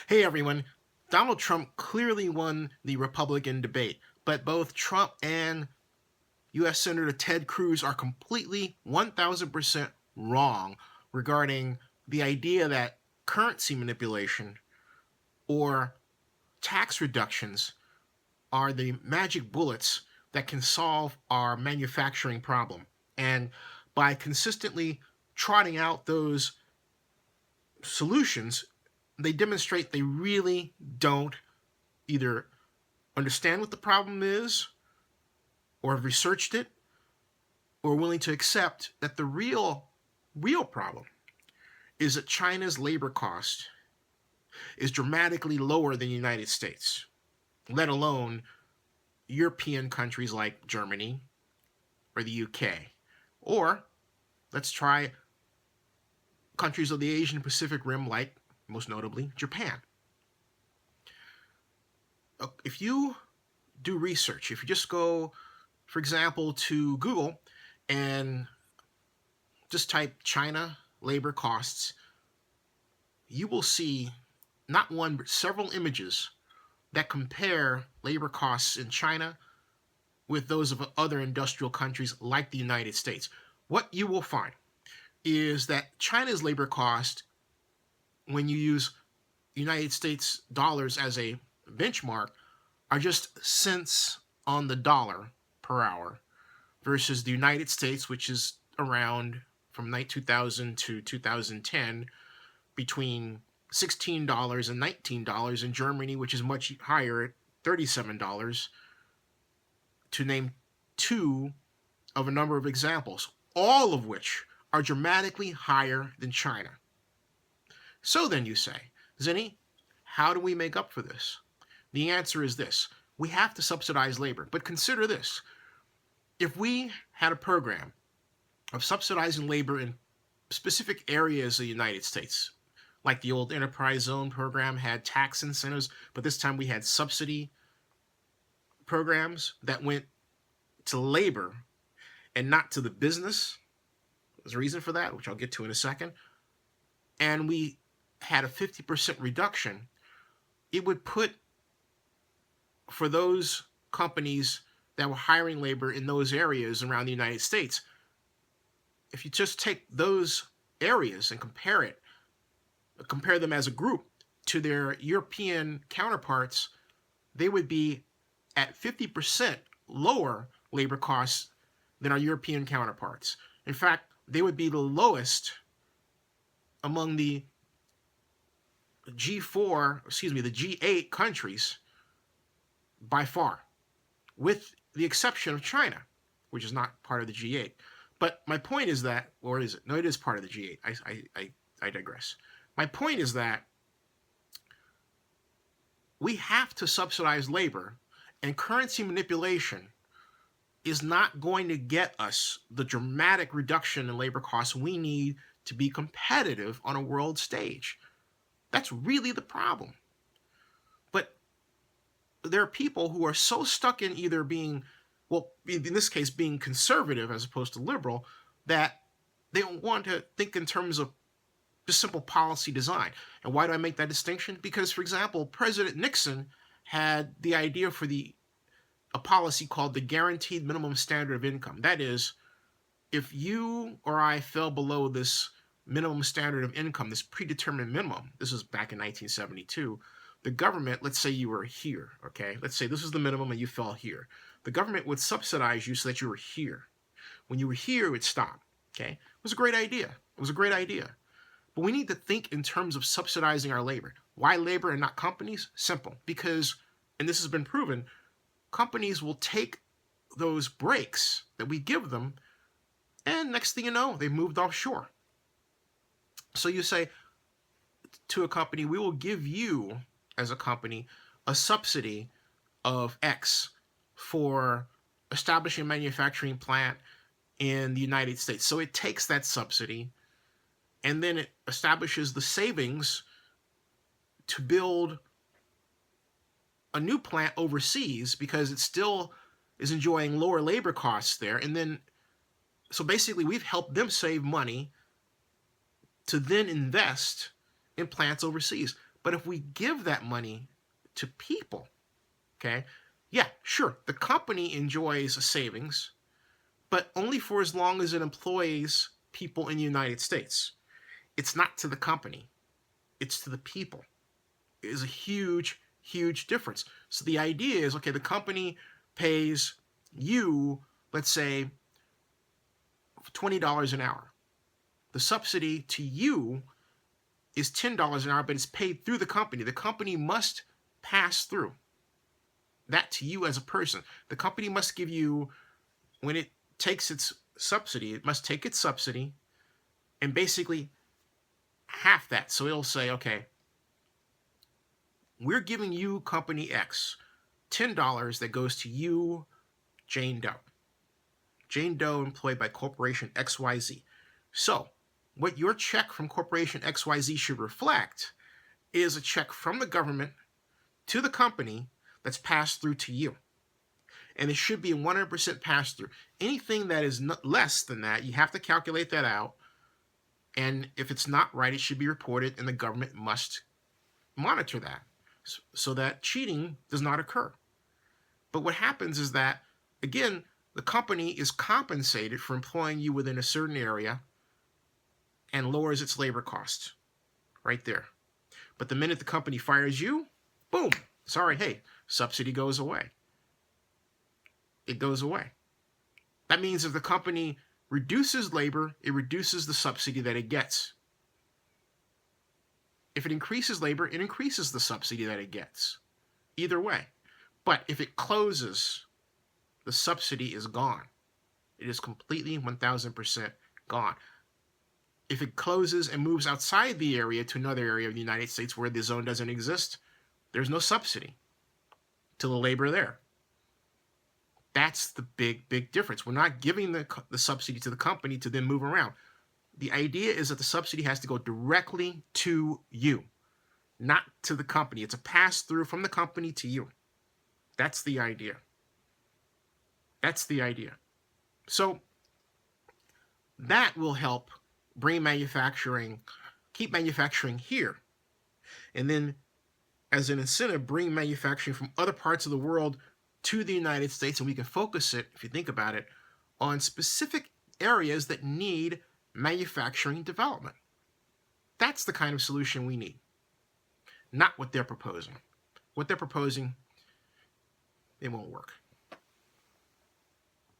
Hey everyone, Donald Trump clearly won the Republican debate, but both Trump and U.S. Senator Ted Cruz are completely 1,000% wrong regarding the idea that currency manipulation or tax reductions are the magic bullets that can solve our manufacturing problem. And by consistently trotting out those solutions, they demonstrate they really don't either understand what the problem is or have researched it or willing to accept that the real problem is that China's labor cost is dramatically lower than the United States, let alone European countries like Germany or the UK. Or let's try countries of the Asian Pacific Rim like, most notably, Japan. If you do research, if you just go, for example, to Google and just type China labor costs, you will see not one but several images that compare labor costs in China with those of other industrial countries like the United States. What you will find is that China's labor cost, when you use United States dollars as a benchmark, are just cents on the dollar per hour versus the United States, which is around from 2000 to 2010 between $16 and $19, in Germany, which is much higher at $37, to name two of a number of examples, all of which are dramatically higher than China. So then you say, Zinni, how do we make up for this? The answer is this: we have to subsidize labor. But consider this: if we had a program of subsidizing labor in specific areas of the United States, like the old Enterprise Zone program had tax incentives, but this time we had subsidy programs that went to labor and not to the business. There's a reason for that, which I'll get to in a second. And we had a 50% reduction. It would put, for those companies that were hiring labor in those areas around the United States, if you just take those areas and compare them as a group to their European counterparts, they would be at 50% lower labor costs than our European counterparts. In fact, they would be the lowest among the the G8 countries by far, with the exception of China, which is not part of the G8. But my point is that, or is it? No, it is part of the G8. I digress. My point is that we have to subsidize labor, and currency manipulation is not going to get us the dramatic reduction in labor costs we need to be competitive on a world stage. That's really the problem. But there are people who are so stuck in either being, well, in this case, being conservative as opposed to liberal, that they don't want to think in terms of just simple policy design. And why do I make that distinction? Because, for example, President Nixon had the idea for a policy called the Guaranteed Minimum Standard of Income. That is, if you or I fell below this minimum standard of income, this predetermined minimum, this was back in 1972, the government, let's say you were here, okay? Let's say this is the minimum and you fell here. The government would subsidize you so that you were here. When you were here, it would stop, okay? It was a great idea. It was a great idea. But we need to think in terms of subsidizing our labor. Why labor and not companies? Simple. Because, and this has been proven, companies will take those breaks that we give them, and next thing you know, they've moved offshore. So you say to a company, we will give you, as a company, a subsidy of X for establishing a manufacturing plant in the United States. So it takes that subsidy and then it establishes the savings to build a new plant overseas because it still is enjoying lower labor costs there. And then, so basically we've helped them save money to then invest in plants overseas. But if we give that money to people, okay, yeah, sure, the company enjoys a savings, but only for as long as it employs people in the United States. It's not to the company, it's to the people. It is a huge, huge difference. So the idea is, okay, the company pays you, let's say, $20 an hour. The subsidy to you is $10 an hour, but it's paid through the company. The company must pass through that to you as a person. The company must give you, when it takes its subsidy, it must take its subsidy and basically half that. So it'll say, okay, we're giving you company X $10 that goes to you, Jane Doe. Jane Doe employed by corporation XYZ. So what your check from corporation XYZ should reflect is a check from the government to the company that's passed through to you. And it should be a 100% pass through. Anything that is less than that, you have to calculate that out. And if it's not right, it should be reported, and the government must monitor that so that cheating does not occur. But what happens is that, again, the company is compensated for employing you within a certain area and lowers its labor costs right there. But the minute the company fires you, boom, sorry, hey, subsidy goes away. It goes away. That means if the company reduces labor, it reduces the subsidy that it gets. If it increases labor, it increases the subsidy that it gets. Either way. But if it closes, the subsidy is gone. It is completely 1,000% gone. If it closes and moves outside the area to another area of the United States where the zone doesn't exist, there's no subsidy to the labor there. That's the big, big difference. We're not giving the subsidy to the company to then move around. The idea is that the subsidy has to go directly to you, not to the company. It's a pass-through from the company to you. That's the idea. That's the idea. So that will help bring manufacturing, keep manufacturing here. And then, as an incentive, bring manufacturing from other parts of the world to the United States, and we can focus it, if you think about it, on specific areas that need manufacturing development. That's the kind of solution we need, not what they're proposing. What they're proposing, it won't work.